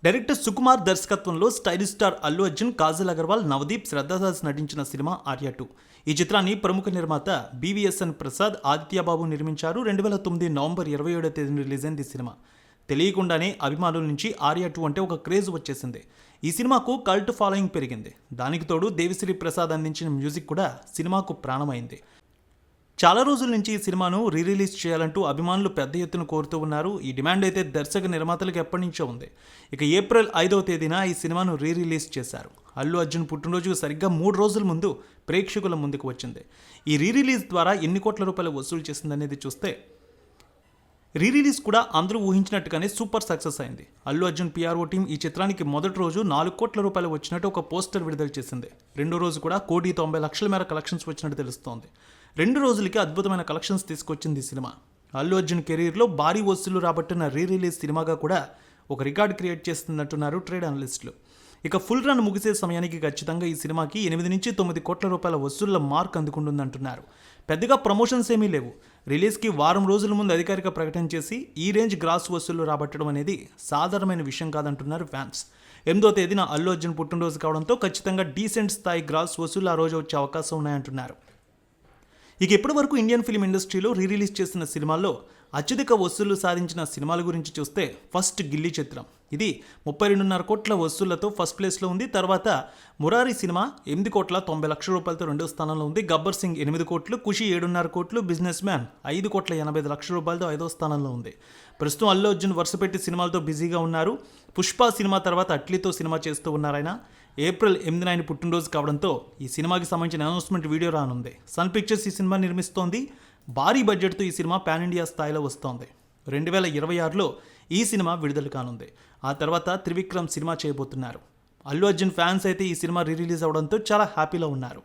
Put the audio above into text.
Director Sukumar దర్శకత్వంలో stylish star Allu Arjun, Kajal Agarwal, Navdeep, Shraddha Das నటించిన cinema Arya 2. ఈ చిత్రాన్ని ప్రముఖ నిర్మాత బీవీఎస్ఎన్ ప్రసాద్, ఆదిత్యబాబు నిర్మించారు. 2009 నవంబర్ 27వ తేదీన రిలీజ్ అయింది ఈ సినిమా. తెలియకుండానే అభిమానుల నుంచి ఆర్య 2 అంటే ఒక క్రేజ్ వచ్చేసింది. ఈ సినిమాకు కల్ట్ ఫాలోయింగ్ పెరిగింది. దానికి తోడు దేవిశ్రీ ప్రసాద్ అందించిన మ్యూజిక్ కూడా సినిమాకు ప్రాణమైంది. చాలా రోజుల నుంచి ఈ సినిమాను రిలీజ్ చేయాలంటూ అభిమానులు పెద్ద ఎత్తున కోరుతూ ఉన్నారు. ఈ డిమాండ్ అయితే దర్శక నిర్మాతలకు ఎప్పటి నుంచో ఉంది. ఇక ఏప్రిల్ 5వ తేదీన ఈ సినిమాను రిలీజ్ చేశారు. అల్లు అర్జున్ పుట్టినరోజు సరిగ్గా 3 రోజుల ముందు ప్రేక్షకుల ముందుకు వచ్చింది. ఈ రిలీజ్ ద్వారా ఎన్ని కోట్ల రూపాయలు వసూలు చేసిందనేది చూస్తే రిలీజ్ కూడా అందరూ ఊహించినట్టుగానే సూపర్ సక్సెస్ అయింది. అల్లు అర్జున్ పిఆర్ఓ టీం ఈ చిత్రానికి మొదటి రోజు 4 కోట్ల రూపాయలు వచ్చినట్టు ఒక పోస్టర్ విడుదల చేసింది. రెండో రోజు కూడా 1,90,00,000 మేర కలెక్షన్స్ వచ్చినట్టు తెలుస్తోంది. 2 రోజులకి అద్భుతమైన కలెక్షన్స్ తీసుకొచ్చింది ఈ సినిమా. అల్లు అర్జున్ కెరీర్లో భారీ వసూలు రాబట్టిన రిలీజ్ సినిమాగా కూడా ఒక రికార్డ్ క్రియేట్ చేస్తుందంటున్నారు ట్రేడ్ అనలిస్టులు. ఇక ఫుల్ రన్ ముగిసే సమయానికి ఖచ్చితంగా ఈ సినిమాకి 8 నుంచి 9 కోట్ల రూపాయల వసూళ్ల మార్క్ అందుకుంటుందంటున్నారు. పెద్దగా ప్రమోషన్స్ ఏమీ లేవు. రిలీజ్కి వారం రోజుల ముందు అధికారిక ప్రకటన చేసి ఈ రేంజ్ గ్రాస్ వసూళ్లు రాబట్టడం అనేది సాధారణమైన విషయం కాదంటున్నారు ఫ్యాన్స్. 8వ తేదీన అల్లు అర్జున్ పుట్టినరోజు కావడంతో ఖచ్చితంగా డీసెంట్ స్థాయి గ్రాస్ వసూళ్లు ఆ రోజు వచ్చే అవకాశం ఉన్నాయంటున్నారు. ఇక ఇప్పటి వరకు ఇండియన్ ఫిల్మ్ ఇండస్ట్రీలో రిలీజ్ చేసిన సినిమాల్లో అత్యధిక వసూళ్లు సాధించిన సినిమాల గురించి చూస్తే ఫస్ట్ గిల్లీ చిత్రం. ఇది 32.5 కోట్ల వసూళ్లతో ఫస్ట్ ప్లేస్లో ఉంది. తర్వాత మురారి సినిమా 8,90,00,000 రూపాయలతో రెండో స్థానంలో ఉంది. గబ్బర్ సింగ్ 8 కోట్లు, ఖుషి 7.5 కోట్లు, బిజినెస్ మ్యాన్ 5,85,00,000 రూపాయలతో 5వ స్థానంలో ఉంది. ప్రస్తుతం అల్లు అర్జున్ వరుసపెట్టి సినిమాలతో బిజీగా ఉన్నారు. పుష్ప సినిమా తర్వాత అట్లీతో సినిమా చేస్తూ ఉన్నారాయన. ఏప్రిల్ 8న ఆయన పుట్టినరోజు కావడంతో ఈ సినిమాకి సంబంధించిన అనౌన్స్మెంట్ వీడియో రానుంది. సన్ పిక్చర్స్ ఈ సినిమా నిర్మిస్తోంది. భారీ బడ్జెట్తో ఈ సినిమా పాన్ ఇండియా స్థాయిలో వస్తోంది. 2026లో ఈ సినిమా విడుదల కానుంది. ఆ తర్వాత త్రివిక్రమ్ సినిమా చేయబోతున్నారు. అల్లు అర్జున్ ఫ్యాన్స్ అయితే ఈ సినిమా రిలీజ్ అవడంతో చాలా హ్యాపీలో ఉన్నారు.